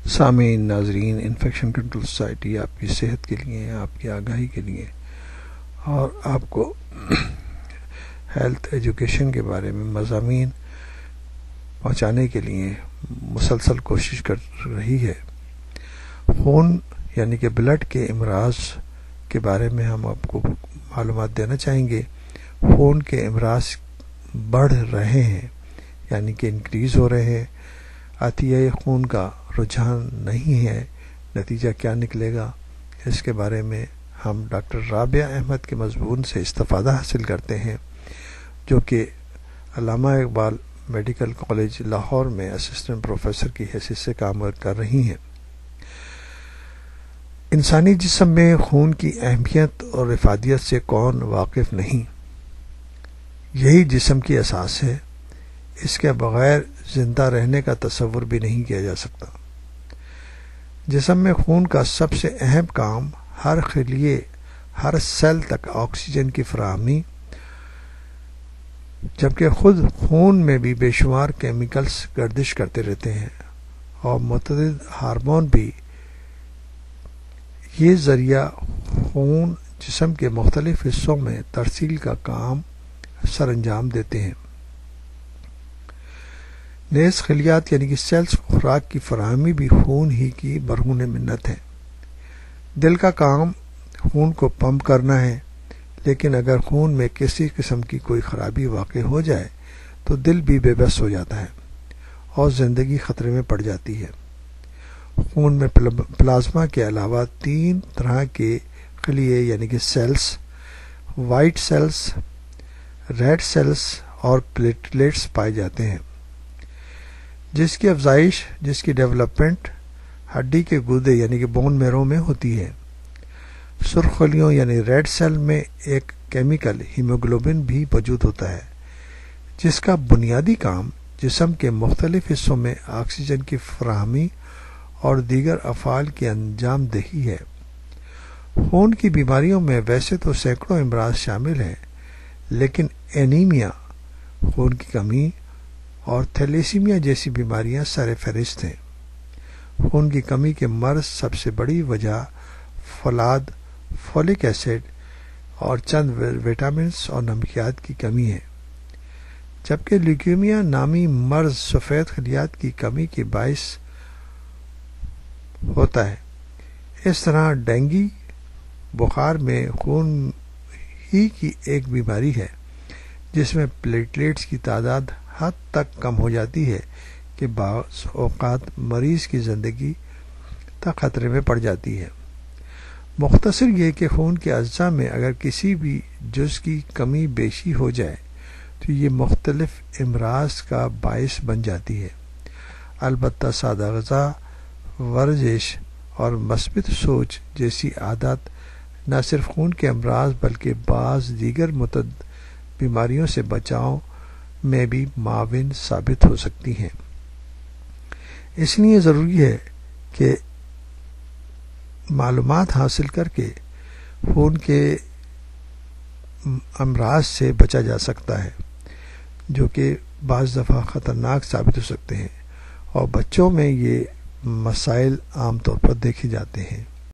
سامعین ناظرین، infection control society آپ کی صحت کے لیے، آپ کی آگاہی کے لیے اور آپ کو ہیلتھ ایجوکیشن کے بارے میں مضامین پہنچانے کے لیے مسلسل کوشش کر رہی ہے۔ خون یعنی کہ بلڈ کے امراض کے بارے میں ہم آپ کو معلومات دینا چاہیں گے۔ خون کے امراض بڑھ رہے ہیں، یعنی کہ انکریز ہو رہے ہیں۔ عطیہ خون کا رجحان نہیں ہے، نتیجہ کیا نکلے گا، اس کے بارے میں ہم ڈاکٹر رابعہ احمد کے مضمون سے استفادہ حاصل کرتے ہیں، جو کہ علامہ اقبال میڈیکل کالج لاہور میں اسسٹنٹ پروفیسر کی حیثیت سے کام کر رہی ہیں۔ انسانی جسم میں خون کی اہمیت اور افادیت سے کون واقف نہیں؟ یہی جسم کی اساس ہے، اس کے بغیر زندہ رہنے کا تصور بھی نہیں کیا جا سکتا۔ جسم میں خون کا سب سے اہم کام ہر خلیے، ہر سیل تک آکسیجن کی فراہمی، جبکہ خود خون میں بھی بے شمار کیمیکلز گردش کرتے رہتے ہیں اور متعدد ہارمون بھی۔ یہ ذریعہ خون جسم کے مختلف حصوں میں ترسیل کا کام سر انجام دیتے ہیں۔ نیز خلیات یعنی کہ سیلز کو خوراک کی فراہمی بھی خون ہی کی برہنِ منت ہے۔ دل کا کام خون کو پمپ کرنا ہے، لیکن اگر خون میں کسی قسم کی کوئی خرابی واقع ہو جائے تو دل بھی بے بس ہو جاتا ہے اور زندگی خطرے میں پڑ جاتی ہے۔ خون میں پلازما کے علاوہ 3 طرح کے خلیے یعنی کہ cells, white cells, red cells اور پلیٹلیٹس پائے جاتے ہیں، جس کی افزائش، جس کی ڈیولپمنٹ ہڈی کے گردے یعنی کہ بون میرو میں ہوتی ہے۔ سرخ خلیوں یعنی ریڈ سیل میں ایک کیمیکل ہیموگلوبن بھی موجود ہوتا ہے، جس کا بنیادی کام جسم کے مختلف حصوں میں آکسیجن کی فراہمی اور دیگر افعال کی انجام دہی ہے۔ خون کی بیماریوں میں ویسے تو سینکڑوں امراض شامل ہیں، لیکن اینیمیا، خون کی کمی اور تھیلیسیمیا جیسی بیماریاں سر فہرست ہیں۔ خون کی کمی کے مرض سب سے بڑی وجہ فولاد، فولک ایسڈ اور چند وٹامنس اور نمکیات کی کمی ہے، جبکہ لیوکیمیا نامی مرض سفید خلیات کی کمی کے باعث ہوتا ہے۔ اس طرح ڈینگی بخار میں خون ہی کی ایک بیماری ہے جس میں پلیٹلیٹس کی تعداد حد تک کم ہو جاتی ہے کہ بعض اوقات مریض کی زندگی تک خطرے میں پڑ جاتی ہے۔ مختصر یہ کہ خون کے اجزاء میں اگر کسی بھی جز کی کمی بیشی ہو جائے تو یہ مختلف امراض کا باعث بن جاتی ہے۔ البتہ سادہ غذا، ورزش اور مثبت سوچ جیسی عادات نہ صرف خون کے امراض بلکہ بعض دیگر متعدد بیماریوں سے بچاؤ میں بھی معاون ثابت ہو سکتی ہیں۔ اس لیے ضروری ہے کہ معلومات حاصل کر کے خون کے امراض سے بچا جا سکتا ہے، جو کہ بعض دفعہ خطرناک ثابت ہو سکتے ہیں، اور بچوں میں یہ مسائل عام طور پر دیکھے جاتے ہیں۔